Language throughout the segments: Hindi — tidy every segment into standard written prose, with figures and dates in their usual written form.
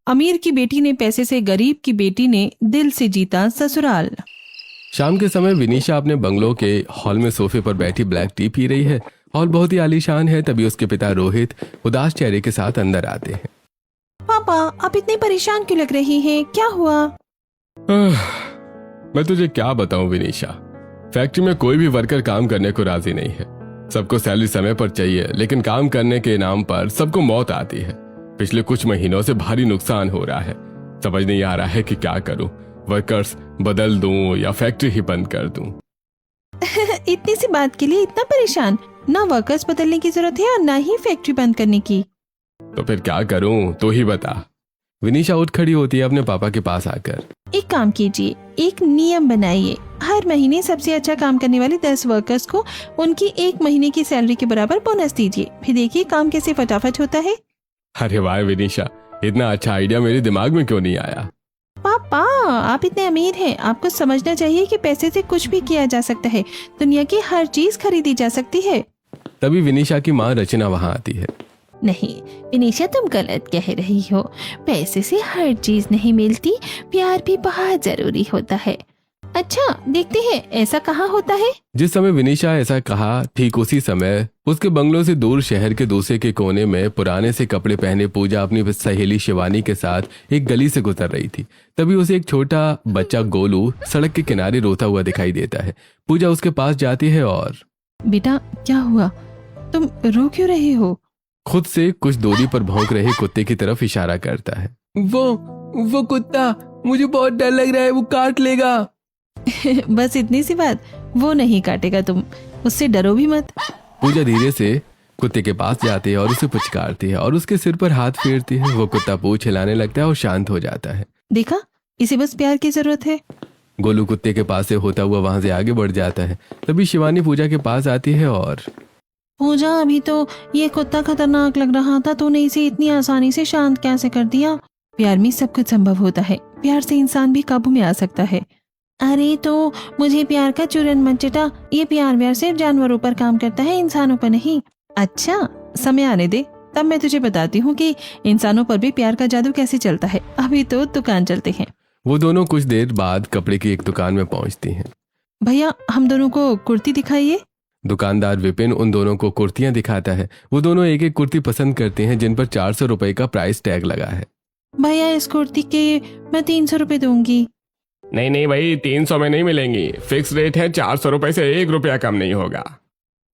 अमीर की बेटी ने पैसे से, गरीब की बेटी ने दिल से जीता ससुराल। शाम के समय विनीशा अपने बंगलो के हॉल में सोफे पर बैठी ब्लैक टी पी रही है। हॉल बहुत ही आलीशान है। तभी उसके पिता रोहित उदास चेहरे के साथ अंदर आते हैं। पापा, आप इतने परेशान क्यों लग रही हैं? क्या हुआ? मैं तुझे क्या बताऊं विनीशा, फैक्ट्री में कोई भी वर्कर काम करने को राजी नहीं है। सबको सैलरी समय पर चाहिए, लेकिन काम करने के नाम पर सबको मौत आती है। पिछले कुछ महीनों से भारी नुकसान हो रहा है। समझ नहीं आ रहा है कि क्या करूं, वर्कर्स बदल दूं या फैक्ट्री ही बंद कर दूं। इतनी सी बात के लिए इतना परेशान? ना वर्कर्स बदलने की जरूरत है और ना ही फैक्ट्री बंद करने की। तो फिर क्या करूं, तो ही बता। विनीशा उठ खड़ी होती है अपने पापा के पास आकर। एक काम कीजिए, एक नियम बनाइए। हर महीने सबसे अच्छा काम करने वाले 10 वर्कर्स को उनकी 1 महीने की सैलरी के बराबर बोनस दीजिए। फिर देखिए काम कैसे फटाफट होता है। अरे वाह विनीशा, इतना अच्छा आइडिया मेरे दिमाग में क्यों नहीं आया। पापा, आप इतने अमीर हैं, आपको समझना चाहिए कि पैसे से कुछ भी किया जा सकता है। दुनिया की हर चीज खरीदी जा सकती है। तभी विनीशा की माँ रचना वहाँ आती है। नहीं विनीशा, तुम गलत कह रही हो। पैसे से हर चीज नहीं मिलती, प्यार भी बहुत जरूरी होता है। अच्छा, देखते हैं ऐसा कहाँ होता है। जिस समय विनीशा ऐसा कहा, ठीक उसी समय उसके बंगलों से दूर शहर के दूसरे के कोने में पुराने से कपड़े पहने पूजा अपनी सहेली शिवानी के साथ एक गली से गुजर रही थी। तभी उसे एक छोटा बच्चा गोलू सड़क के किनारे रोता हुआ दिखाई देता है। पूजा उसके पास जाती है और बेटा, क्या हुआ? तुम रो क्यों रहे हो? खुद से कुछ दूरी पर भौंक रहे कुत्ते की तरफ इशारा करता है। वो कुत्ता, मुझे बहुत डर लग रहा है, वो काट लेगा। बस इतनी सी बात? वो नहीं काटेगा, तुम उससे डरो भी मत। पूजा धीरे से कुत्ते के पास जाती है और उसे पुचकारती है और उसके सिर पर हाथ फेरती है। वो कुत्ता पूंछ हिलाने लगता है और शांत हो जाता है। देखा, इसे बस प्यार की जरूरत है। गोलू कुत्ते के पास से होता हुआ वहां से आगे बढ़ जाता है। तभी शिवानी पूजा के पास आती है और पूजा, अभी तो ये कुत्ता खतरनाक लग रहा था, तूने इसे इतनी आसानी से शांत कैसे कर दिया? प्यार में सब कुछ संभव होता है। प्यार से इंसान भी काबू में आ सकता है। अरे तो मुझे प्यार का चूरन मत चटा। ये प्यार सिर्फ जानवरों पर काम करता है, इंसानों पर नहीं। अच्छा, समय आने दे, तब मैं तुझे बताती हूँ कि इंसानों पर भी प्यार का जादू कैसे चलता है। अभी तो दुकान चलते हैं। वो दोनों कुछ देर बाद कपड़े की एक दुकान में पहुंचती हैं। भैया, हम दोनों को कुर्ती दिखाइए। दुकानदार विपिन उन दोनों को कुर्तियां दिखाता है। वो दोनों एक एक कुर्ती पसंद करते हैं जिन पर 400 रुपए का प्राइस टैग लगा है। भैया, इस कुर्ती के मैं 300 रुपए दूंगी। नहीं भाई, 300 में नहीं मिलेंगी। फिक्स रेट है, 400 रुपए से 1 रुपया कम नहीं होगा।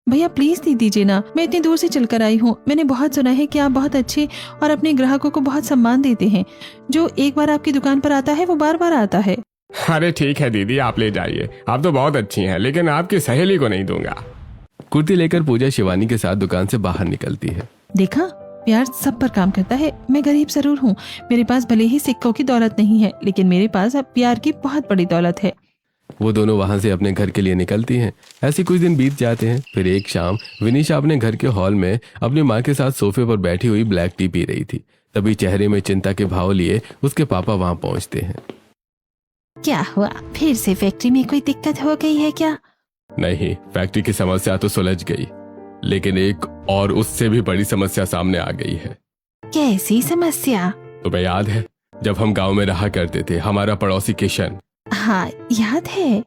भैया प्लीज दे दीजिए ना, मैं इतनी दूर से चलकर आई हूँ। मैंने बहुत सुना है कि आप बहुत अच्छे और अपने ग्राहकों को बहुत सम्मान देते हैं। जो एक बार आपकी दुकान पर आता है वो बार बार आता है। अरे ठीक है दीदी, आप ले जाइए, आप तो बहुत अच्छी हैं, लेकिन आपकी सहेली को नहीं दूंगा। कुर्ती लेकर पूजा शिवानी के साथ दुकान से बाहर निकलती है। देखा, प्यार सब पर काम करता है। मैं गरीब जरूर हूँ, मेरे पास भले ही सिक्कों की दौलत नहीं है, लेकिन मेरे पास अब प्यार की बहुत बड़ी दौलत है। वो दोनों वहां से अपने घर के लिए निकलती हैं। ऐसे कुछ दिन बीत जाते हैं। फिर एक शाम विनीशा अपने घर के हॉल में अपनी माँ के साथ सोफे पर बैठी हुई ब्लैक टी पी रही थी। तभी चेहरे में चिंता के भाव लिए उसके पापा वहां पहुंचते हैं। क्या हुआ, फिर से फैक्ट्री में कोई दिक्कत हो गई है क्या? नहीं, फैक्ट्री की समस्या तो सुलझ गई, लेकिन एक और उससे भी बड़ी समस्या सामने आ गई है। कैसी समस्या? तुम्हें याद है जब हम गांव में रहा करते थे, हमारा पड़ोसी किशन? हाँ याद है।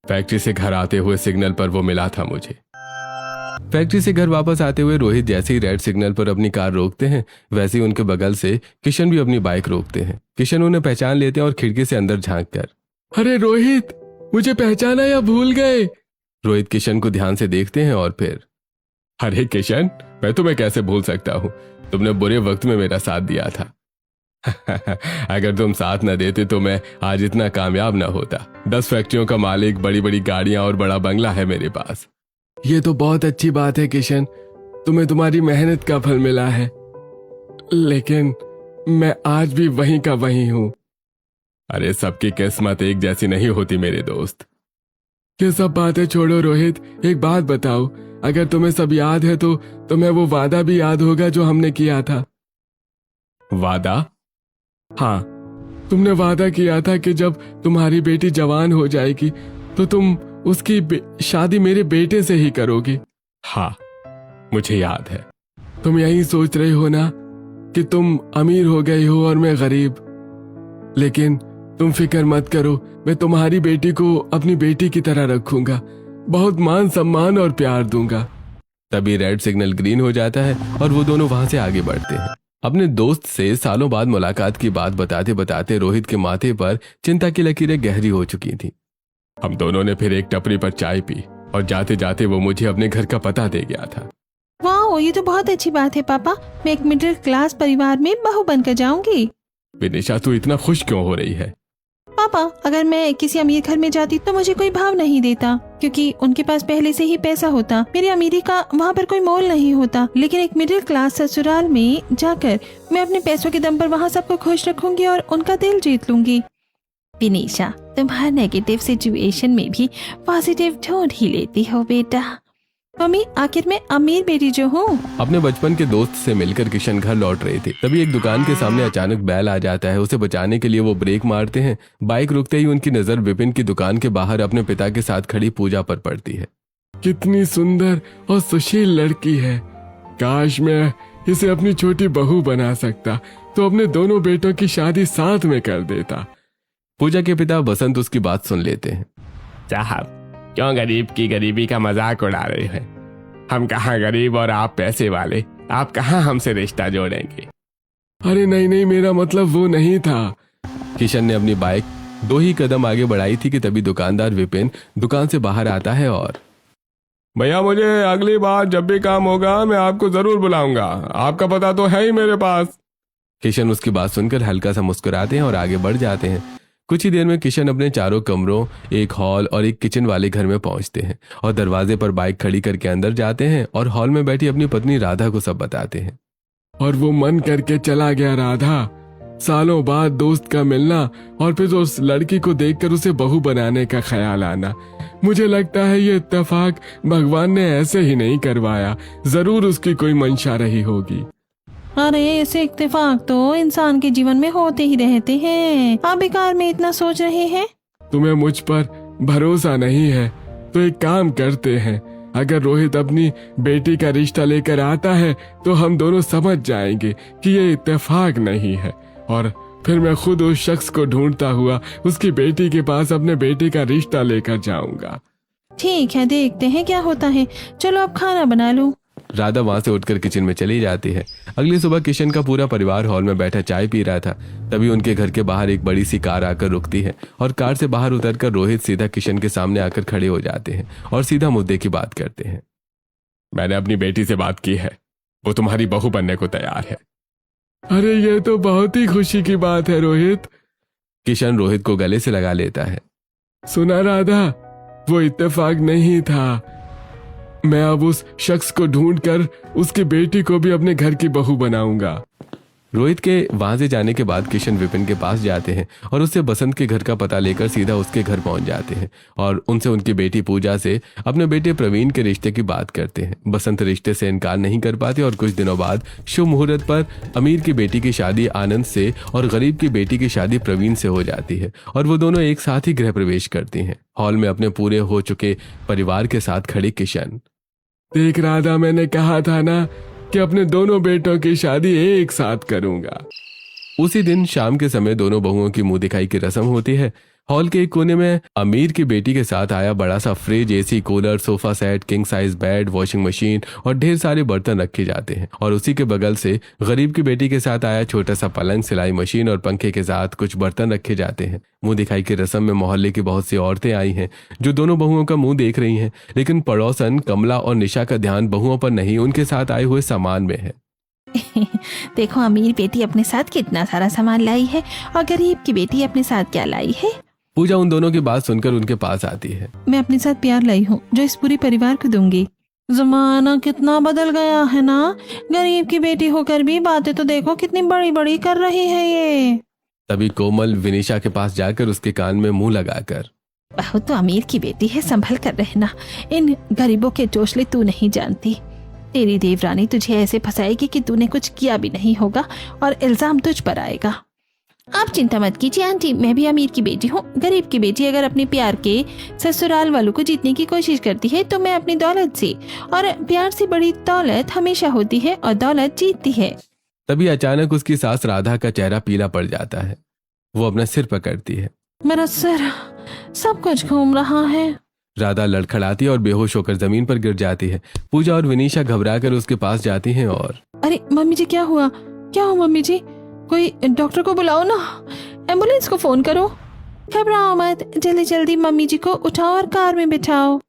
फैक्ट्री से घर आते हुए सिग्नल पर वो मिला था मुझे। फैक्ट्री से घर वापस आते हुए रोहित जैसे ही रेड सिग्नल पर अपनी कार रोकते हैं, वैसे ही उनके बगल से किशन भी अपनी बाइक रोकते हैं। किशन उन्हें पहचान लेते हैं और खिड़की से अंदर झांक कर, अरे रोहित, मुझे पहचाना या भूल गए? रोहित किशन को ध्यान से देखते हैं और फिर, अरे किशन, मैं तुम्हें कैसे भूल सकता हूँ, तुमने बुरे वक्त में मेरा साथ दिया था। अगर तुम साथ न देते तो मैं आज इतना कामयाब ना होता। 10 फैक्ट्रियों का मालिक, बड़ी बड़ी गाड़ियां और बड़ा बंगला है मेरे पास। ये तो बहुत अच्छी बात है किशन, तुम्हें तुम्हारी मेहनत का फल मिला है, लेकिन मैं आज भी वहीं का वहीं हूं। अरे सबकी किस्मत एक जैसी नहीं होती मेरे दोस्त। ये सब बातें छोड़ो रोहित, एक बात बताओ, अगर तुम्हें सब याद है तो तुम्हें वो वादा भी याद होगा जो हमने किया था। वादा? हाँ, तुमने वादा किया था कि जब तुम्हारी बेटी जवान हो जाएगी तो तुम उसकी शादी मेरे बेटे से ही करोगे। हाँ, मुझे याद है। तुम यही सोच रहे हो ना? कि तुम अमीर हो गई हो और मैं गरीब, लेकिन तुम फिक्र मत करो, मैं तुम्हारी बेटी को अपनी बेटी की तरह रखूंगा, बहुत मान सम्मान और प्यार दूंगा। तभी रेड सिग्नल ग्रीन हो जाता है और वो दोनों वहां से आगे बढ़ते हैं। अपने दोस्त से सालों बाद मुलाकात की बात बताते बताते रोहित के माथे पर चिंता की लकीरें गहरी हो चुकी थी। हम दोनों ने फिर एक टपरी पर चाय पी और जाते जाते वो मुझे अपने घर का पता दे गया था। वाह, ये तो बहुत अच्छी बात है पापा। मैं एक मिडिल क्लास परिवार में बहू बनकर जाऊंगी। विनिशा, तू इतना खुश क्यों हो रही है? पापा, अगर मैं किसी अमीर घर में जाती तो मुझे कोई भाव नहीं देता, क्योंकि उनके पास पहले से ही पैसा होता। मेरी अमीरी का वहाँ पर कोई मोल नहीं होता। लेकिन एक मिडिल क्लास ससुराल में जाकर मैं अपने पैसों के दम पर वहाँ सबको खुश रखूंगी और उनका दिल जीत लूंगी। विनिशा, तुम हर नेगेटिव सिचुएशन में भी पॉजिटिव ढूंढ ही लेती हो बेटा। मम्मी, आखिर मैं अमीर बेटी जो हूँ। अपने बचपन के दोस्त से मिलकर किशन घर लौट रहे थे, तभी एक दुकान के सामने अचानक बैल आ जाता है। उसे बचाने के लिए वो ब्रेक मारते हैं। बाइक रुकते ही उनकी नजर विपिन की दुकान के बाहर अपने पिता के साथ खड़ी पूजा पर पड़ती है। कितनी सुंदर और सुशील लड़की है, काश मैं इसे अपनी छोटी बहू बना सकता तो अपने दोनों बेटों की शादी साथ में कर देता। पूजा के पिता बसंत उसकी बात सुन लेते हैं। साहब, क्यों गरीब की गरीबी का मजाक उड़ा रहे हैं? हम कहाँ गरीब और आप पैसे वाले, आप कहाँ हमसे रिश्ता जोड़ेंगे? अरे नहीं नहीं, मेरा मतलब वो नहीं था। किशन ने अपनी बाइक 2 ही कदम आगे बढ़ाई थी कि तभी दुकानदार विपिन दुकान से बाहर आता है और भैया, मुझे अगली बार जब भी काम होगा मैं आपको जरूर बुलाऊंगा, आपका पता तो है ही मेरे पास। किशन उसकी बात सुनकर हल्का सा मुस्कुराते हैं और आगे बढ़ जाते हैं। कुछ ही देर में किशन अपने चारों कमरों, एक हॉल और एक किचन वाले घर में पहुंचते हैं और दरवाजे पर बाइक खड़ी करके अंदर जाते हैं और हॉल में बैठी अपनी पत्नी राधा को सब बताते हैं। और वो मन करके चला गया राधा, सालों बाद दोस्त का मिलना और फिर उस लड़की को देखकर उसे बहू बनाने का ख्याल आना। मुझे लगता है ये इत्तेफाक भगवान ने ऐसे ही नहीं करवाया, जरूर उसकी कोई मंशा रही होगी। अरे, ऐसे इत्तेफाक तो इंसान के जीवन में होते ही रहते हैं। आप बेकार में इतना सोच रहे हैं। तुम्हें मुझ पर भरोसा नहीं है तो एक काम करते हैं, अगर रोहित अपनी बेटी का रिश्ता लेकर आता है तो हम दोनों समझ जाएंगे कि ये इत्तेफाक नहीं है, और फिर मैं खुद उस शख्स को ढूंढता हुआ उसकी बेटी के पास अपने बेटे का रिश्ता लेकर जाऊंगा। ठीक है, देखते हैं क्या होता है। चलो अब खाना बना लूं। राधा वहां से उठकर किचन में चली जाती है। अगली सुबह किशन का पूरा परिवार हॉल में बैठा चाय पी रहा था। तभी उनके घर के बाहर एक बड़ी सी कार आकर रुकती है और कार से बाहर उतरकर रोहित सीधा किशन के सामने आकर खड़े हो जाते हैं और सीधा मुद्दे की बात करते हैं। मैंने अपनी बेटी से बात की है, वो तुम्हारी बहू बनने को तैयार है। अरे ये तो बहुत ही खुशी की बात है रोहित। किशन रोहित को गले से लगा लेता है। सुना राधा, वो इत्तेफाक नहीं था। मैं अब उस शख्स को ढूंढकर उसकी बेटी को भी अपने घर की बहू बनाऊंगा। रोहित के वहां से जाने के बाद किशन विपिन के पास जाते हैं और उससे बसंत के घर का पता लेकर सीधा उसके घर पहुंच जाते हैं और उनसे उनकी बेटी पूजा से अपने बेटे प्रवीण के रिश्ते की बात करते हैं। बसंत रिश्ते से इनकार नहीं कर पाती और कुछ दिनों बाद शुभ मुहूर्त पर अमीर की बेटी की शादी आनंद से और गरीब की बेटी की शादी प्रवीण से हो जाती है और वो दोनों एक साथ ही गृह प्रवेश करती हैं। हॉल में अपने पूरे हो चुके परिवार के साथ खड़ी किशन। देख राधा, मैंने कहा था ना कि अपने दोनों बेटों की शादी एक साथ करूंगा। उसी दिन शाम के समय दोनों बहुओं की मुंह दिखाई की रस्म होती है। हॉल के एक कोने में अमीर की बेटी के साथ आया बड़ा सा fridge, AC, cooler, sofa set, king size bed, washing machine और ढेर सारे बर्तन रखे जाते हैं और उसी के बगल से गरीब की बेटी के साथ आया छोटा सा पलंग, सिलाई मशीन और पंखे के साथ कुछ बर्तन रखे जाते हैं। मुंह दिखाई की रस्म में मोहल्ले की बहुत सी औरतें आई हैं जो दोनों बहुओं का मुंह देख रही हैं, लेकिन पड़ोसन कमला और निशा का ध्यान बहुओं पर नहीं, उनके साथ आए हुए सामान में है। देखो, अमीर बेटी अपने साथ कितना सारा सामान लाई है और गरीब की बेटी अपने साथ क्या लाई है। पूजा उन दोनों की बात सुनकर उनके पास आती है। मैं अपने साथ प्यार लाई हूँ जो इस पूरे परिवार को दूंगी। जमाना कितना बदल गया है ना, गरीब की बेटी होकर भी बातें तो देखो कितनी बड़ी बड़ी कर रही है ये। तभी कोमल विनिशा के पास जाकर उसके कान में मुंह लगाकर, बहू तो अमीर की बेटी है, संभल कर रहना, इन गरीबों के चोचले तू नहीं जानती। तेरी देवरानी तुझे ऐसे फंसाएगी कि तूने कुछ किया भी नहीं होगा और इल्जाम तुझ पर आएगा। आप चिंता मत कीजिए आंटी, मैं भी अमीर की बेटी हूँ। गरीब की बेटी अगर अपने प्यार के ससुराल वालों को जीतने की कोशिश करती है तो मैं अपनी दौलत से, और प्यार से बड़ी दौलत हमेशा होती है और दौलत जीतती है। तभी अचानक उसकी सास राधा का चेहरा पीला पड़ जाता है। वो अपना सिर पकड़ती है। मेरा सिर, सब कुछ घूम रहा है। राधा लड़खड़ाती और बेहोश होकर जमीन पर गिर जाती है। पूजा और विनीशा घबराकर उसके पास जाती हैं और अरे मम्मी जी, क्या हुआ? क्या हुआ मम्मी जी? कोई डॉक्टर को बुलाओ ना, एम्बुलेंस को फोन करो। घबराओ मत, जल्दी जल्दी मम्मी जी को उठाओ और कार में बिठाओ।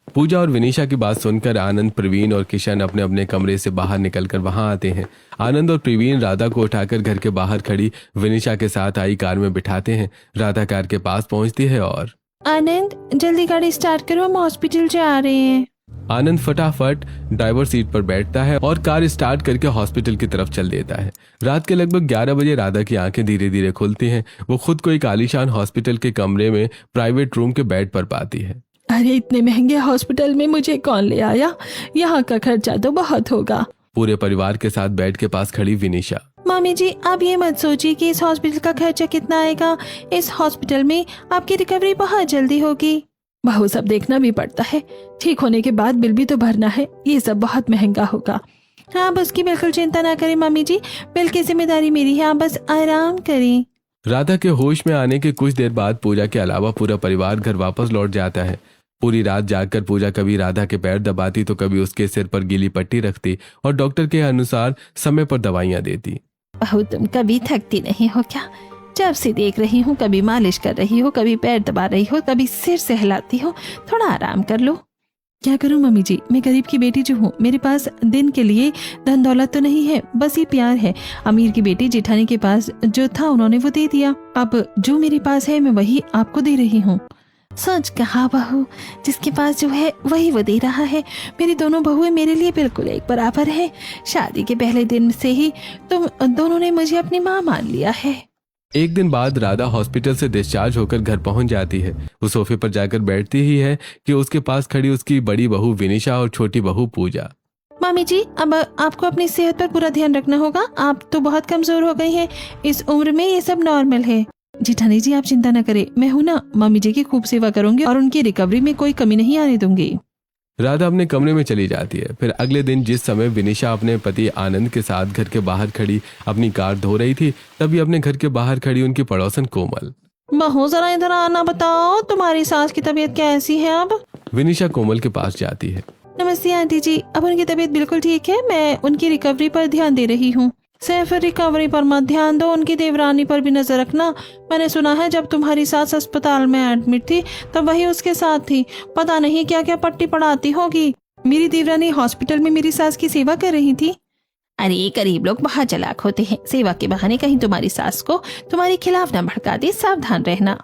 पूजा और विनीशा की बात सुनकर आनंद, प्रवीण और किशन अपने अपने कमरे से बाहर निकलकर वहां आते हैं। आनंद और प्रवीण राधा को उठाकर घर के बाहर खड़ी विनीशा के साथ आई कार में बिठाते हैं। राधा कार के पास पहुंचती है और आनंद, जल्दी गाड़ी स्टार्ट करो, हम हॉस्पिटल जा रहे हैं। आनंद फटाफट ड्राइवर सीट पर बैठता है और कार स्टार्ट करके हॉस्पिटल की तरफ चल देता है। रात के लगभग 11 बजे राधा की आंखें धीरे धीरे खुलती हैं। वो खुद को एक आलीशान हॉस्पिटल के कमरे में प्राइवेट रूम के बेड पर पाती है। अरे इतने महंगे हॉस्पिटल में मुझे कौन ले आया? यहाँ का खर्चा तो बहुत होगा। पूरे परिवार के साथ बेड के पास खड़ी विनीशा। मम्मी जी, आप ये मत सोचिए कि इस हॉस्पिटल का खर्चा कितना आएगा। इस हॉस्पिटल में आपकी रिकवरी बहुत जल्दी होगी। बहू, सब देखना भी पड़ता है, ठीक होने के बाद बिल भी तो भरना है। ये सब बहुत महंगा होगा। आप उसकी बिल्कुल चिंता ना करें मम्मी जी, बिल की जिम्मेदारी मेरी है, आप बस आराम करें। राधा के होश में आने के कुछ देर बाद पूजा के अलावा पूरा परिवार घर वापस लौट जाता है। पूरी रात जागकर पूजा कभी राधा के पैर दबाती तो कभी उसके सिर पर गीली पट्टी रखती और डॉक्टर के अनुसार समय पर दवाइयां देती। बहू, तुम कभी थकती नहीं हो क्या? जब से देख रही हूँ, कभी मालिश कर रही हो, कभी पैर दबा रही हो, कभी सिर सहलाती हो। थोड़ा आराम कर लो। क्या करूँ मम्मी जी, मैं गरीब की बेटी जो हूँ, मेरे पास दिन के लिए धन दौलत तो नहीं है, बस ये प्यार है। अमीर की बेटी जेठानी के पास जो था उन्होंने वो दे दिया, अब जो मेरे पास है मैं वही आपको दे रही हूँ। सच कहा बहू, जिसके पास जो है वही वो दे रहा है। मेरी दोनों बहुएं मेरे लिए बिल्कुल एक बराबर है। शादी के पहले दिन से ही तुम दोनों ने मुझे अपनी माँ मान लिया है। एक दिन बाद राधा हॉस्पिटल से डिस्चार्ज होकर घर पहुंच जाती है। वो सोफे पर जाकर बैठती ही है कि उसके पास खड़ी उसकी बड़ी बहू विनीशा और छोटी बहू पूजा। मामी जी, अब आपको अपनी सेहत पर पूरा ध्यान रखना होगा। आप तो बहुत कमजोर हो गई हैं। इस उम्र में ये सब नॉर्मल है। जेठानी जी, आप चिंता न करें, मैं हूं ना। मम्मी जी की खूब सेवा करूंगी और उनकी रिकवरी में कोई कमी नहीं आने दूंगी। राधा अपने कमरे में चली जाती है। फिर अगले दिन जिस समय विनीशा अपने पति आनंद के साथ घर के बाहर खड़ी अपनी कार धो रही थी, तभी अपने घर के बाहर खड़ी उनकी पड़ोसन कोमल। बहू, जरा इधर आना, बताओ तुम्हारी सास की तबीयत कैसी है अब? विनीशा कोमल के पास जाती है। नमस्ते आंटी जी, अब उनकी तबीयत बिल्कुल ठीक है। मैं उनकी रिकवरी पर ध्यान दे रही हूँ। सिर्फ रिकवरी पर मत ध्यान दो, उनकी देवरानी पर भी नजर रखना। मैंने सुना है जब तुम्हारी सास अस्पताल में एडमिट थी तब वही उसके साथ थी। पता नहीं क्या क्या पट्टी पढ़ाती होगी। मेरी देवरानी हॉस्पिटल में मेरी सास की सेवा कर रही थी। अरे गरीब लोग बहुत चालाक होते हैं। सेवा के बहाने कहीं तुम्हारी सास को तुम्हारे खिलाफ न भड़का दे, सावधान रहना।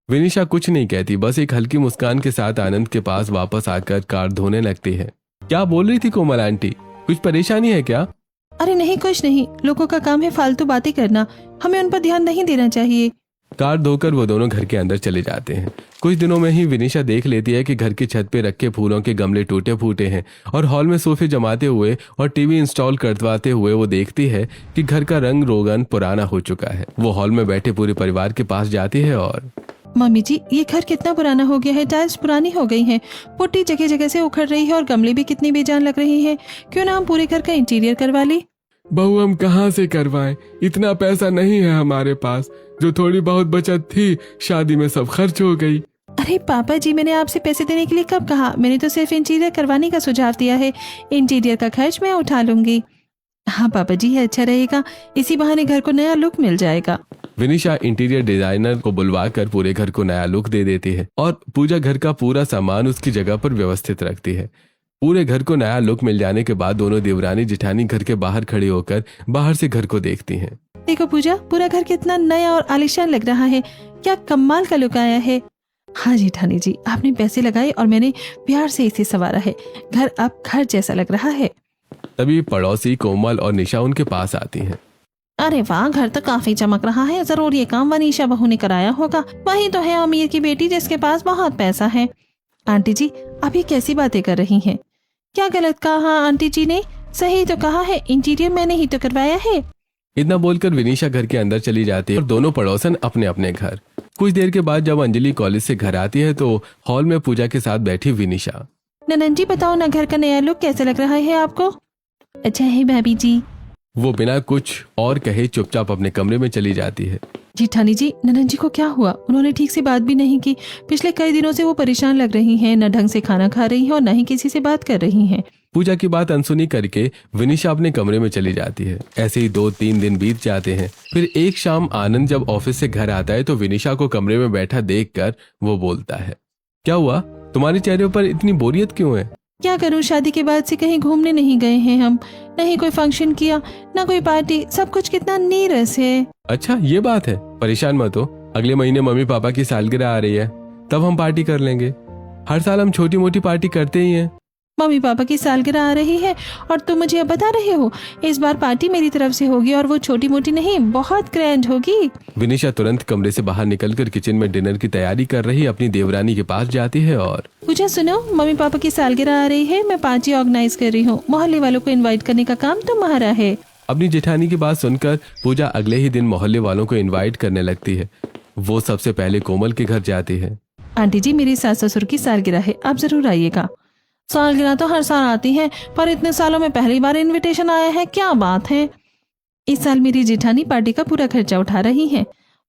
विनीशा कुछ नहीं कहती, बस एक हल्की मुस्कान के साथ आनंद के पास वापस आकर कार धोने लगती है। क्या बोल रही थी कोमल आंटी, कुछ परेशानी है क्या? अरे नहीं, कुछ नहीं। लोगों का काम है फालतू बातें करना, हमें उन पर ध्यान नहीं देना चाहिए। कार धोकर वो दोनों घर के अंदर चले जाते हैं। कुछ दिनों में ही विनीशा देख लेती है कि घर की छत पे रखे फूलों के गमले टूटे फूटे हैं और हॉल में सोफे जमाते हुए और टीवी इंस्टॉल करवाते हुए वो देखती है कि घर का रंग रोगन पुराना हो चुका है। वो हॉल में बैठे पूरे परिवार के पास जाती है और मम्मी जी, ये घर कितना पुराना हो गया है। टाइल्स पुरानी हो गई हैं, पुट्टी जगह जगह से उखड़ रही है और गमले भी कितनी बेजान लग रही हैं। क्यों ना हम पूरे घर का इंटीरियर करवा लें? बहू, हम कहाँ से करवाएं? इतना पैसा नहीं है हमारे पास। जो थोड़ी बहुत बचत थी शादी में सब खर्च हो गई। अरे पापा जी, मैंने आपसे पैसे देने के लिए कब कहा? मैंने तो सिर्फ इंटीरियर करवाने का सुझाव दिया है। इंटीरियर का खर्च मैं उठा लूंगी। हाँ पापा जी, ये अच्छा रहेगा। इसी बहाने घर को नया लुक मिल जाएगा। विनीशा इंटीरियर डिजाइनर को बुलवाकर पूरे घर को नया लुक दे देती है और पूजा घर का पूरा सामान उसकी जगह पर व्यवस्थित रखती है। पूरे घर को नया लुक मिल जाने के बाद दोनों देवरानी जेठानी घर के बाहर खड़ी होकर बाहर से घर को देखती हैं। देखो पूजा, पूरा घर कितना नया और आलीशान लग रहा है। क्या कमाल का लुक आया है। हाँ जेठानी जी, आपने पैसे लगाए और मैंने प्यार से इसे संवारा है। घर अब घर जैसा लग रहा है। तभी पड़ोसी कोमल और निशा उनके पास आती हैं। अरे वाह, घर तो काफी चमक रहा है। जरूर ये काम वनीशा बहू ने कराया होगा। वही तो है अमीर की बेटी जिसके पास बहुत पैसा है। आंटी जी, अभी कैसी बातें कर रही हैं? क्या गलत कहा आंटी जी ने? सही तो कहा है, इंटीरियर मैंने ही तो करवाया है। इतना बोलकर विनीशा घर के अंदर चली जाती है और दोनों पड़ोसन अपने अपने घर। कुछ देर के बाद जब अंजलि कॉलेज से घर आती है तो हॉल में पूजा के साथ बैठी विनीशा। ननन जी, बताओ ना, घर का नया लुक कैसा लग रहा है आपको? अच्छा है भाभी जी। वो बिना कुछ और कहे चुपचाप अपने कमरे में चली जाती है। जेठानी जी, ननद जी को क्या हुआ? उन्होंने ठीक से बात भी नहीं की। पिछले कई दिनों से वो परेशान लग रही हैं, न ढंग से खाना खा रही हैं और न ही किसी से बात कर रही हैं। पूजा की बात अनसुनी करके विनिशा अपने कमरे में चली जाती है। ऐसे ही 2-3 दिन बीत जाते हैं। फिर एक शाम आनंद जब ऑफिस से घर आता है तो विनिशा को कमरे में बैठा देखकर वो बोलता है, क्या हुआ, तुम्हारे चेहरे पर इतनी बोरियत क्यों है? क्या करूं, शादी के बाद से कहीं घूमने नहीं गए हैं हम, न ही कोई फंक्शन किया, न कोई पार्टी, सब कुछ कितना नीरस है। अच्छा ये बात है, परेशान मत हो, अगले महीने मम्मी पापा की सालगिरह आ रही है, तब हम पार्टी कर लेंगे। हर साल हम छोटी मोटी पार्टी करते ही हैं। मम्मी पापा की सालगिरह आ रही है और तुम मुझे अब बता रहे हो इस बार पार्टी मेरी तरफ से होगी और वो छोटी मोटी नहीं, बहुत ग्रैंड होगी। विनिशा तुरंत कमरे से बाहर निकलकर किचन में डिनर की तैयारी कर रही अपनी देवरानी के पास जाती है और पूजा सुनो, मम्मी पापा की सालगिरह आ रही है, मैं पार्टी ऑर्गेनाइज कर रही हूँ, मोहल्ले वालों को इन्वाइट करने का काम तुम्हारा है। अपनी जेठानी की बात सुनकर पूजा अगले ही दिन मोहल्ले वालों को इन्वाइट करने लगती है। वो सबसे पहले कोमल के घर जाती है। आंटी जी, मेरी सास ससुर की सालगिरह है, आप जरूर आइएगा। सालगिरह तो हर साल आती है, पर इतने सालों में पहली बार इनविटेशन आया है, क्या बात है। इस साल मेरी जेठानी पार्टी का पूरा खर्चा उठा रही है।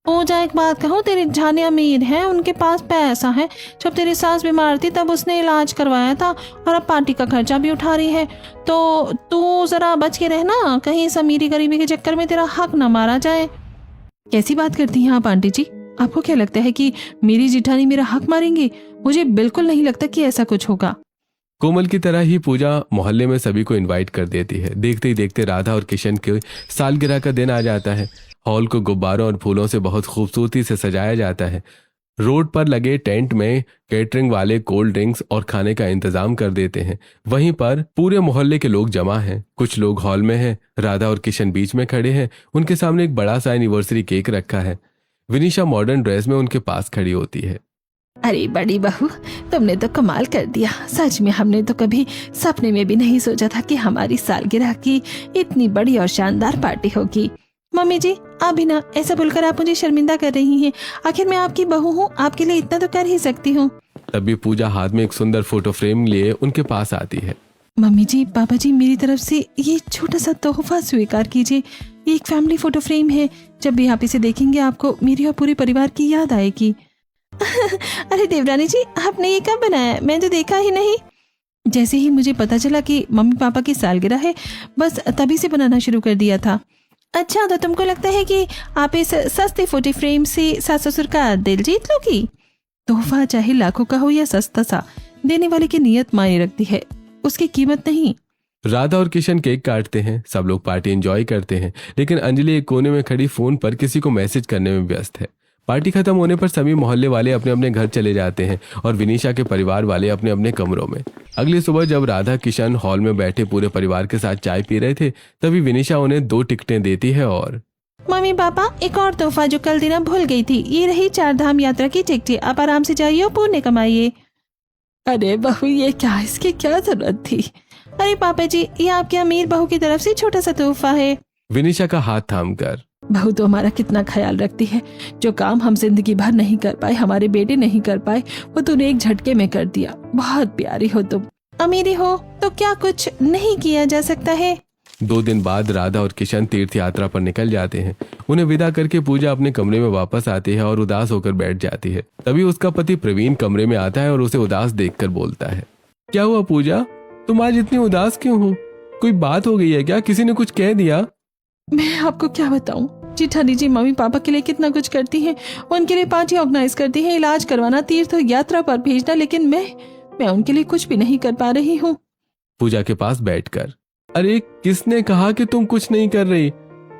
पूजा, एक बात कहूँ, तेरी जेठानी अमीर है, उनके पास पैसा है। जब तेरी सास बीमार थी तब उसने इलाज करवाया था और अब पार्टी का खर्चा भी उठा रही है। तो तू जरा बच के रहना, कहीं इस अमीरी गरीबी के चक्कर में तेरा हक न मारा जाए। कैसी बात करती हैं आप आंटी जी? आपको क्या लगता है कि मेरी जेठानी मेरा हक मारेंगी? मुझे बिल्कुल नहीं लगता कि ऐसा कुछ होगा। कोमल की तरह ही पूजा मोहल्ले में सभी को इनवाइट कर देती है। देखते ही देखते राधा और किशन के सालगिरह का दिन आ जाता है। हॉल को गुब्बारों और फूलों से बहुत खूबसूरती से सजाया जाता है। रोड पर लगे टेंट में कैटरिंग वाले कोल्ड ड्रिंक्स और खाने का इंतजाम कर देते हैं। वहीं पर पूरे मोहल्ले के लोग जमा हैं। कुछ लोग हॉल में हैं, राधा और किशन बीच में खड़े हैं। उनके सामने एक बड़ा सा एनिवर्सरी केक रखा है। विनिशा मॉडर्न ड्रेस में उनके पास खड़ी होती है। अरे बड़ी बहू, तुमने तो कमाल कर दिया। सच में हमने तो कभी सपने में भी नहीं सोचा था कि हमारी सालगिरह की इतनी बड़ी और शानदार पार्टी होगी। मम्मी जी, अभी ना ऐसा बोलकर आप मुझे शर्मिंदा कर रही हैं। आखिर मैं आपकी बहू हूँ, आपके लिए इतना तो कर ही सकती हूँ। तभी पूजा हाथ में एक सुंदर फोटो फ्रेम लिए उनके पास आती है। मम्मी जी, पापा जी, मेरी तरफ से ये छोटा सा तोहफा स्वीकार कीजिए। ये एक फैमिली फोटो फ्रेम है। जब भी आप इसे देखेंगे आपको मेरी और पूरे परिवार की याद आएगी। अरे देवरानी जी, आपने ये कब बनाया? मैं तो देखा ही नहीं। जैसे ही मुझे पता चला कि मम्मी पापा की सालगिरह है, बस तभी से बनाना शुरू कर दिया था। अच्छा, तो तुमको लगता है कि आप इस सस्ते फोटो फ्रेम से सास ससुर का दिल जीत लोगी? तोहफा चाहे लाखों का हो या सस्ता सा, देने वाले की नीयत मायने रखती है, उसकी कीमत नहीं। राधा और किशन केक काटते हैं। सब लोग पार्टी एंजॉय करते हैं, लेकिन अंजलि एक कोने में खड़ी फोन पर किसी को मैसेज करने में व्यस्त है। पार्टी खत्म होने पर सभी मोहल्ले वाले अपने अपने घर चले जाते हैं और विनिशा के परिवार वाले अपने अपने कमरों में। अगली सुबह जब राधा किशन हॉल में बैठे पूरे परिवार के साथ चाय पी रहे थे, तभी विनिशा उन्हें 2 टिकटें देती है और मम्मी पापा, एक और तोहफा जो कल देना भूल गई थी, ये रही 4 धाम यात्रा की टिकटें। आप आराम से जाइए और पुण्य कमाइए। अरे बहू, ये क्या, इसकी क्या जरूरत थी? अरे पापा जी, ये आपके अमीर बहू की तरफ से छोटा सा तोहफा है। विनिशा का हाथ थामकर, बहू तो हमारा कितना ख्याल रखती है। जो काम हम जिंदगी भर नहीं कर पाए, हमारे बेटे नहीं कर पाए, वो तूने एक झटके में कर दिया। बहुत प्यारी हो तुम। अमीरी हो तो क्या कुछ नहीं किया जा सकता है? 2 दिन बाद राधा और किशन तीर्थ यात्रा पर निकल जाते हैं। उन्हें विदा करके पूजा अपने कमरे में वापस आती है और उदास होकर बैठ जाती है। तभी उसका पति प्रवीण कमरे में आता है और उसे उदास देखकर बोलता है, क्या हुआ पूजा, तुम आज इतनी उदास क्यों हो? कोई बात हो गई है क्या? किसी ने कुछ कह दिया? मैं आपको क्या बताऊं, जेठानी जी मम्मी पापा के लिए कितना कुछ करती हैं। उनके लिए पार्टी ऑर्गेनाइज करती हैं, इलाज करवाना, तीर्थ यात्रा पर भेजना, लेकिन मैं उनके लिए कुछ भी नहीं कर पा रही हूँ। पूजा के पास बैठकर, अरे किसने कहा कि तुम कुछ नहीं कर रही?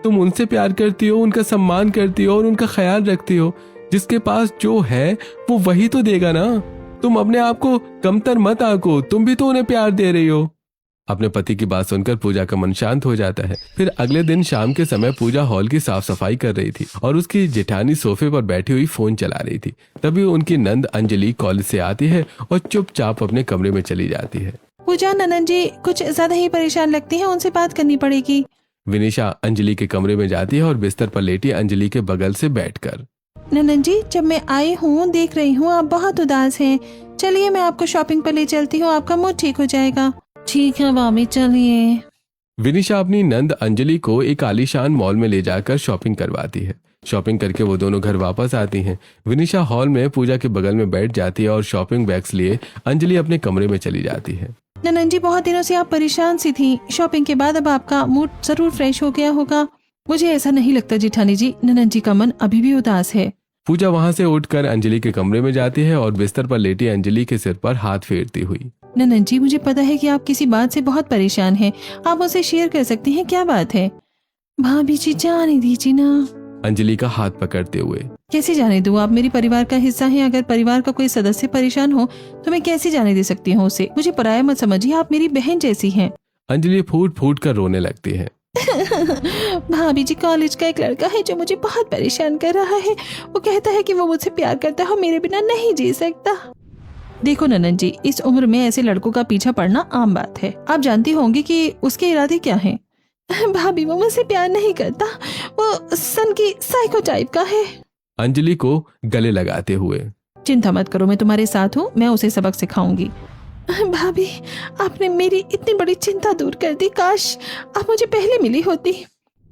तुम उनसे प्यार करती हो, उनका सम्मान करती हो और उनका ख्याल रखती हो। जिसके पास जो है वो वही तो देगा ना। तुम अपने आप को कमतर मत आंको, तुम भी तो उन्हें प्यार दे रही हो। अपने पति की बात सुनकर पूजा का मन शांत हो जाता है। फिर अगले दिन शाम के समय पूजा हॉल की साफ सफाई कर रही थी और उसकी जेठानी सोफे पर बैठी हुई फोन चला रही थी। तभी उनकी नंद अंजलि कॉलेज से आती है और चुपचाप अपने कमरे में चली जाती है। पूजा, ननद जी कुछ ज्यादा ही परेशान लगती हैं, उनसे बात करनी पड़ेगी। विनिशा अंजलि के कमरे में जाती है और बिस्तर पर लेटी अंजलि के बगल से बैठकर, ननद जी, जब मैं आई हूँ देख रही हूँ आप बहुत उदास हैं। चलिए मैं आपको शॉपिंग पर ले चलती हूँ, आपका मूड ठीक हो जाएगा। ठीक है भाभी, चलिए। विनिशा अपनी नंद अंजलि को एक आलीशान मॉल में ले जाकर शॉपिंग करवाती है। शॉपिंग करके वो दोनों घर वापस आती हैं। विनिशा हॉल में पूजा के बगल में बैठ जाती है और शॉपिंग बैग्स लिए अंजलि अपने कमरे में चली जाती है। ननन जी, बहुत दिनों से आप परेशान सी थी। शॉपिंग के बाद अब आपका मूड जरूर फ्रेश हो गया होगा। मुझे ऐसा नहीं लगता जेठानी जी, ननन जी का मन अभी भी उदास है। पूजा वहां से उठकर अंजलि के कमरे में जाती है और बिस्तर पर लेटी अंजलि के सिर पर हाथ फेरती हुई। ननन जी, मुझे पता है कि आप किसी बात से बहुत परेशान हैं। आप मुझसे शेयर कर सकती हैं, क्या बात है? भाभी जी जाने दीजिए ना। अंजलि का हाथ पकड़ते हुए। कैसे जाने दूं? आप मेरी परिवार का हिस्सा हैं। अगर परिवार का कोई सदस्य परेशान हो तो मैं कैसे जाने दे सकती हूँ उसे? मुझे पराया मत समझिए, आप मेरी बहन जैसी हैं। अंजलि फूट फूट कर रोने लगती है। भाभी जी, कॉलेज का एक लड़का है जो मुझे बहुत परेशान कर रहा है। वो कहता है कि वो मुझसे प्यार करता है और मेरे बिना नहीं जी सकता। देखो ननन जी, इस उम्र में ऐसे लड़कों का पीछा पड़ना आम बात है। आप जानती होंगी कि उसके इरादे क्या हैं। भाभी, वो मुझसे प्यार नहीं करता। वो सन की साइको टाइप का है। अंजलि को गले लगाते हुए। चिंता मत करो, मैं तुम्हारे साथ हूँ। मैं उसे सबक सिखाऊंगी। भाभी, आपने मेरी इतनी बड़ी चिंता दूर कर दी। काश आप मुझे पहले मिली होती।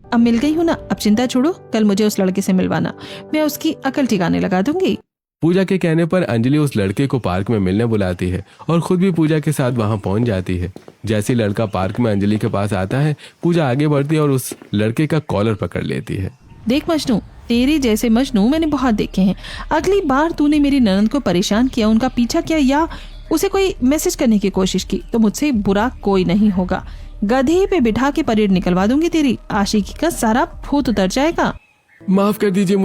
अब मिल गई हूँ ना, अब चिंता छोड़ो। कल मुझे उस लड़के से मिलवाना, मैं उसकी अकल ठिकाने लगा दूंगी। पूजा के कहने पर अंजलि उस लड़के को पार्क में मिलने बुलाती है और खुद भी पूजा के साथ वहां पहुंच जाती है। जैसे लड़का पार्क में अंजलि के पास आता है, पूजा आगे बढ़ती है और उस लड़के का कॉलर पकड़ लेती है। देख मजनू, तेरे जैसे मजनू मैंने बहुत देखे हैं। अगली बार तूने मेरी ननद को परेशान किया, उनका पीछा किया या उसे कोई मैसेज करने की कोशिश की तो मुझसे बुरा कोई नहीं होगा। गधे पे बिठा के परेड निकलवा दूंगी तेरी। आशिकी का सारा भूत उतर जाएगा। माफ कर दीजिए,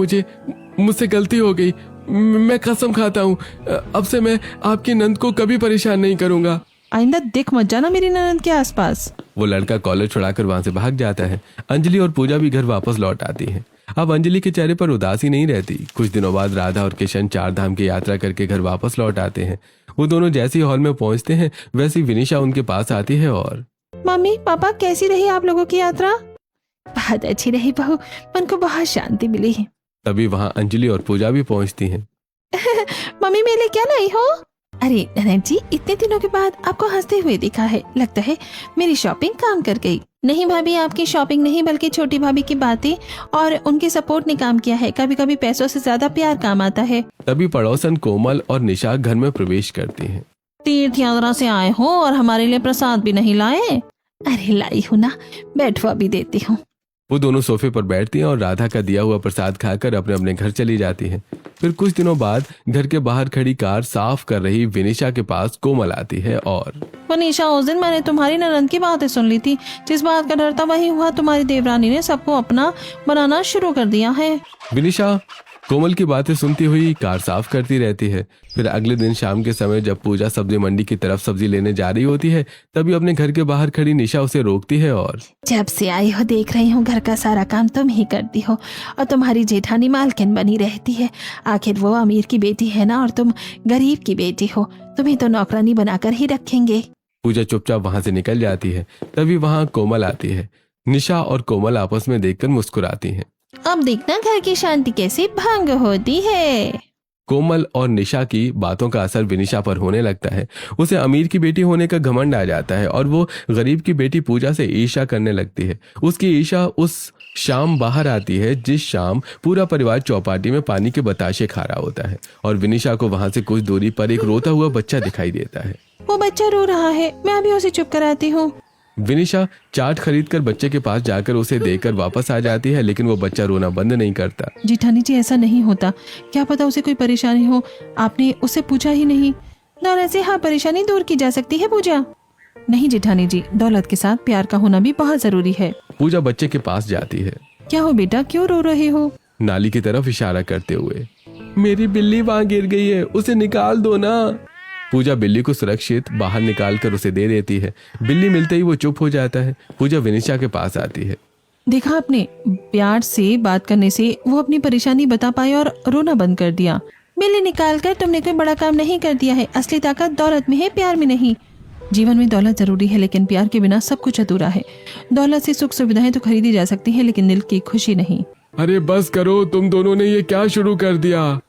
मुझसे गलती हो गई। मैं कसम खाता हूँ, अब से मैं आपकी नंद को कभी परेशान नहीं करूंगा। आइंदा दिख मत जाना मेरी ननद के आसपास। वो लड़का कॉलर छुड़ाकर वहां से भाग जाता है। अंजलि और पूजा भी घर वापस लौट आती हैं। अब अंजलि के चेहरे पर उदासी नहीं रहती। कुछ दिनों बाद राधा और किशन 4 धाम की यात्रा करके घर वापस लौट आते हैं। वो दोनों जैसे ही हॉल में पहुंचते हैं वैसे विनिशा उनके पास आती है और मम्मी पापा, कैसी रही आप लोगों की यात्रा? बहुत अच्छी रही बहू, मन को बहुत शांति मिली है। तभी वहां अंजलि और पूजा भी पहुंचती हैं। मम्मी मेरे लिए क्या लाई हो? अरे ननद जी, इतने दिनों के बाद आपको हंसते हुए दिखा है। लगता है मेरी शॉपिंग काम कर गई। नहीं भाभी, आपकी शॉपिंग नहीं बल्कि छोटी भाभी की बातें और उनके सपोर्ट ने काम किया है। कभी कभी पैसों से ज्यादा प्यार काम आता है। तभी पड़ोसन कोमल और निशा घर में प्रवेश करती हैं। तीर्थ यात्रा से आए हो और हमारे लिए प्रसाद भी नहीं लाए? अरे लाई हूँ ना, बैठवा भी देती हूँ। वो दोनों सोफे पर बैठती हैं और राधा का दिया हुआ प्रसाद खाकर अपने अपने घर चली जाती हैं। फिर कुछ दिनों बाद घर के बाहर खड़ी कार साफ कर रही विनिशा के पास कोमल आती है और विनिशा, उस दिन मैंने तुम्हारी ननद की बातें सुन ली थी। जिस बात का डर था वही हुआ। तुम्हारी देवरानी ने सबको अपना बनाना शुरू कर दिया है। विनिशा कोमल की बातें सुनती हुई कार साफ करती रहती है। फिर अगले दिन शाम के समय जब पूजा सब्जी मंडी की तरफ सब्जी लेने जा रही होती है, तभी अपने घर के बाहर खड़ी निशा उसे रोकती है और जब से आई हो देख रही हूँ घर का सारा काम तुम ही करती हो और तुम्हारी जेठानी मालकिन बनी रहती है। आखिर वो अमीर की बेटी है ना और तुम गरीब की बेटी हो, तुम्हें तो नौकरानी बनाकर ही रखेंगे। पूजा चुपचाप वहां से निकल जाती है। तभी वहां कोमल आती है। निशा और कोमल आपस में देखकर मुस्कुराती हैं। अब देखना घर की शांति कैसे भंग होती है। कोमल और निशा की बातों का असर विनिशा पर होने लगता है। उसे अमीर की बेटी होने का घमंड आ जाता है और वो गरीब की बेटी पूजा से ईर्ष्या करने लगती है। उसकी ईर्ष्या उस शाम बाहर आती है जिस शाम पूरा परिवार चौपाटी में पानी के बताशे खा रहा होता है और विनिशा को वहां से कुछ दूरी पर एक रोता हुआ बच्चा दिखाई देता है। वो बच्चा रो रहा है, मैं अभी उसे चुप कराती हूँ। विनिशा चाट खरीदकर बच्चे के पास जाकर उसे देकर वापस आ जाती है, लेकिन वो बच्चा रोना बंद नहीं करता। जेठानी जी, ऐसा नहीं होता। क्या पता उसे कोई परेशानी हो, आपने उससे पूछा ही नहीं। दौलत से हाँ परेशानी दूर की जा सकती है पूजा। नहीं जेठानी जी, दौलत के साथ प्यार का होना भी बहुत जरूरी है। पूजा बच्चे के पास जाती है। क्या हो बेटा, क्यों रो रहे हो? नाली की तरफ इशारा करते हुए। मेरी बिल्ली वहां गिर गई है, उसे निकाल दो ना। पूजा बिल्ली को सुरक्षित बाहर निकालकर उसे दे देती है। बिल्ली मिलते ही वो चुप हो जाता है। पूजा विनिशा के पास आती है। देखा आपने, प्यार से बात करने से वो अपनी परेशानी बता पाए और रोना बंद कर दिया। बिल्ली निकालकर तुमने कोई बड़ा काम नहीं कर दिया है। असली ताकत दौलत में है, प्यार में नहीं। जीवन में दौलत जरूरी है लेकिन प्यार के बिना सब कुछ अधूरा है। दौलत से सुख सुविधाएं तो खरीदी जा सकती है लेकिन दिल की खुशी नहीं। अरे बस करो, तुम दोनों ने ये क्या शुरू कर दिया?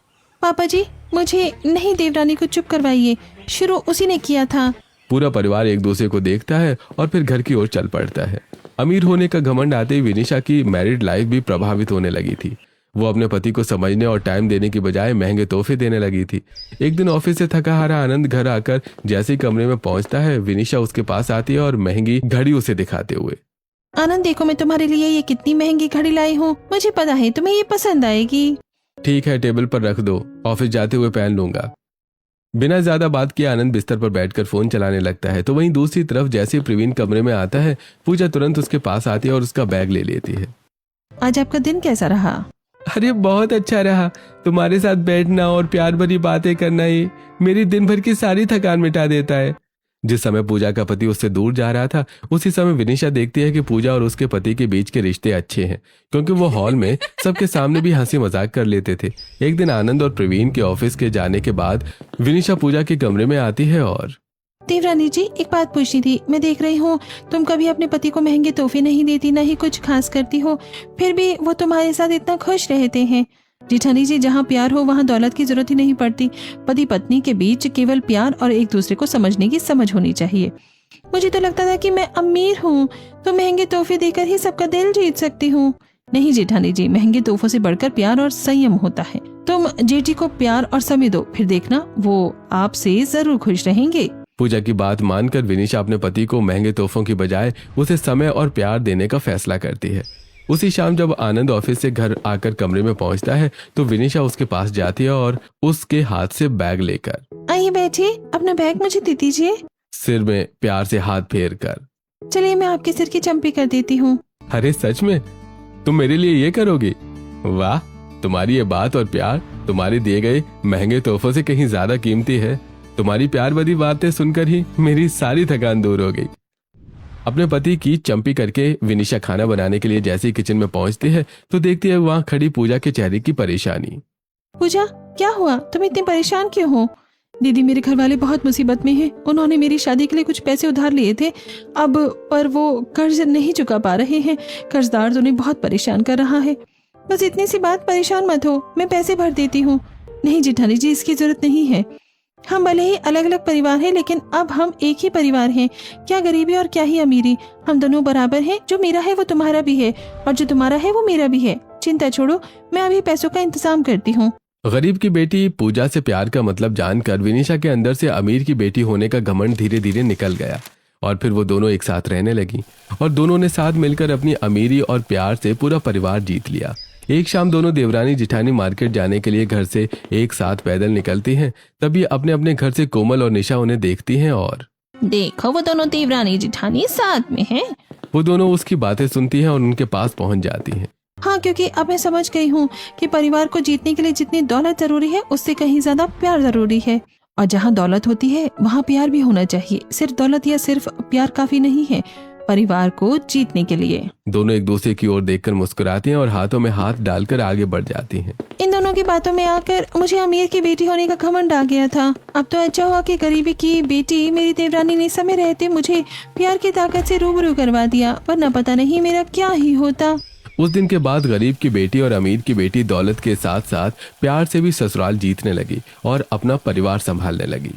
पापा जी, मुझे नहीं, देवरानी को चुप करवाइए। शुरू उसी ने किया था। पूरा परिवार एक दूसरे को देखता है और फिर घर की ओर चल पड़ता है। अमीर होने का घमंड आते ही विनिशा की मैरिड लाइफ भी प्रभावित होने लगी थी। वो अपने पति को समझने और टाइम देने की बजाय महंगे तोहफे देने लगी थी। एक दिन ऑफिस से थका हारा आनंद घर आकर जैसे ही कमरे में पहुंचता है, विनिशा उसके पास आती है और महंगी घड़ी उसे दिखाते हुए, आनंद देखो, मैं तुम्हारे लिए ये कितनी महंगी घड़ी लाई हूँ, मुझे पता है तुम्हें ये पसंद आएगी। ठीक है, टेबल पर रख दो, ऑफिस जाते हुए पहन लूंगा। बिना ज्यादा बात किए आनंद बिस्तर पर बैठकर फोन चलाने लगता है। तो वहीं दूसरी तरफ जैसे प्रवीण कमरे में आता है, पूजा तुरंत उसके पास आती है और उसका बैग ले लेती है। आज आपका दिन कैसा रहा? अरे बहुत अच्छा रहा, तुम्हारे साथ बैठना और प्यार भरी बातें करना ही मेरी दिन भर की सारी थकान मिटा देता है। जिस समय पूजा का पति उससे दूर जा रहा था, उसी समय विनिशा देखती है कि पूजा और उसके पति के बीच के रिश्ते अच्छे हैं, क्योंकि वो हॉल में सबके सामने भी हंसी मजाक कर लेते थे। एक दिन आनंद और प्रवीण के ऑफिस के जाने के बाद विनिशा पूजा के कमरे में आती है और, देवरानी जी, एक बात पूछनी थी। मैं देख रही हूँ तुम कभी अपने पति को महंगे तोहफे नहीं देती, न ही कुछ खास करती हो, फिर भी वो तुम्हारे साथ इतना खुश रहते हैं। जेठानी जी, जहाँ प्यार हो वहाँ दौलत की जरूरत ही नहीं पड़ती। पति पत्नी के बीच केवल प्यार और एक दूसरे को समझने की समझ होनी चाहिए। मुझे तो लगता था कि मैं अमीर हूँ तो महंगे तोहफे देकर ही सबका दिल जीत सकती हूँ। नहीं जेठानी जी, महंगे तोहफों से बढ़कर प्यार और संयम होता है। तुम जेठी को प्यार और समय दो, फिर देखना वो आपसे जरूर खुश रहेंगे। पूजा की बात मानकर विनिशा अपने पति को महंगे तोहफों की बजाय उसे समय और प्यार देने का फैसला करती है। उसी शाम जब आनंद ऑफिस से घर आकर कमरे में पहुंचता है, तो विनिशा उसके पास जाती है और उसके हाथ से बैग लेकर, आइए बैठिए, अपना बैग मुझे दे दीजिए, सिर में प्यार से हाथ फेर कर। चलिए मैं आपके सिर की चंपी कर देती हूँ। अरे सच में तुम मेरे लिए ये करोगी? वाह, तुम्हारी ये बात और प्यार तुम्हारे दिए गए महंगे तोहफों से कहीं ज्यादा कीमती है। तुम्हारी प्यार भरी बातें सुनकर ही मेरी सारी थकान दूर हो गई। अपने पति की चंपी करके विनिशा खाना बनाने के लिए जैसे ही किचन में पहुंचती है, तो देखती है वहां खड़ी पूजा के चेहरे की परेशानी। पूजा, क्या हुआ? तुम इतनी परेशान क्यों हो? दीदी, मेरे घर वाले बहुत मुसीबत में हैं। उन्होंने मेरी शादी के लिए कुछ पैसे उधार लिए थे, अब पर वो कर्ज नहीं चुका पा रहे हैं। कर्जदार तो उन्हें बहुत परेशान कर रहा है। बस इतनी सी बात, परेशान मत हो, मैं पैसे भर देती हूँ। नहीं जेठानी जी, इसकी जरूरत नहीं है। हम भले ही अलग अलग परिवार हैं, लेकिन अब हम एक ही परिवार हैं। क्या गरीबी और क्या ही अमीरी, हम दोनों बराबर हैं। जो मेरा है वो तुम्हारा भी है, और जो तुम्हारा है वो मेरा भी है। चिंता छोड़ो, मैं अभी पैसों का इंतजाम करती हूँ। गरीब की बेटी पूजा से प्यार का मतलब जानकर विनिशा के अंदर से अमीर की बेटी होने का घमंड धीरे धीरे निकल गया, और फिर वो दोनों एक साथ रहने लगी और दोनों ने साथ मिलकर अपनी अमीरी और प्यार से पूरा परिवार जीत लिया। एक शाम दोनों देवरानी जिठानी मार्केट जाने के लिए घर से एक साथ पैदल निकलती हैं। तभी अपने अपने घर से कोमल और निशा उन्हें देखती हैं और, देखो वो दोनों देवरानी जिठानी साथ में हैं। वो दोनों उसकी बातें सुनती हैं और उनके पास पहुंच जाती हैं। हाँ, क्योंकि अब मैं समझ गई हूँ कि परिवार को जीतने के लिए जितनी दौलत जरूरी है, उससे कहीं ज्यादा प्यार जरूरी है। और जहाँ दौलत होती है वहाँ प्यार भी होना चाहिए। सिर्फ दौलत या सिर्फ प्यार काफी नहीं है परिवार को जीतने के लिए। दोनों एक दूसरे की ओर देखकर मुस्कुराती हैं और हाथों में हाथ डालकर आगे बढ़ जाती हैं। इन दोनों की बातों में आकर मुझे अमीर की बेटी होने का घमंड आ गया था। अब तो अच्छा हुआ कि गरीबी की बेटी मेरी देवरानी ने समय रहते मुझे प्यार की ताकत से रूबरू करवा दिया, वरना पता नहीं मेरा क्या ही होता। उस दिन के बाद गरीब की बेटी और अमीर की बेटी दौलत के साथ साथ प्यार से भी ससुराल जीतने लगी और अपना परिवार संभालने लगी।